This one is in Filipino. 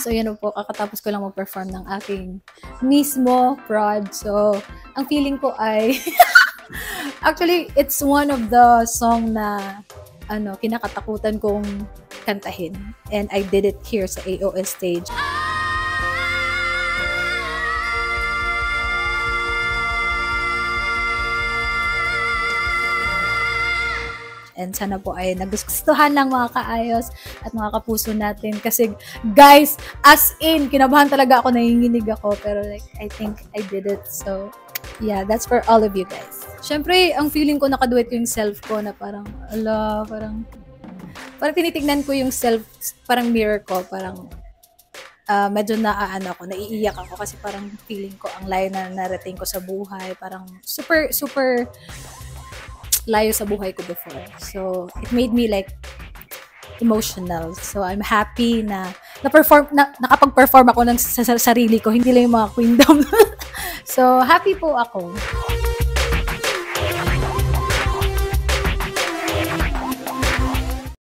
So, yan po, kakatapos ko lang mag-perform ng aking mismo prod. So, ang feeling ko ay, actually, it's one of the song na, kinakatakutan kong kantahin. And I did it here sa AOS stage. And sana po ay nagustuhan ng mga kaayos at mga kapuso natin. Kasi guys, as in, kinabahan talaga ako, nanginginig ako. Pero like, I think I did it. So, yeah, that's for all of you guys. Syempre, ang feeling ko nakaduet ko yung self ko na parang, parang tinitignan ko yung self, parang mirror ko, parang medyo naiiyak ako kasi parang feeling ko ang layo na narating ko sa buhay. Parang super, super layo sa buhay ko before. So, it made me like emotional. So, I'm happy na nakapag-perform ako ng sa sarili ko, hindi lang yung mga queendom. So, happy po ako.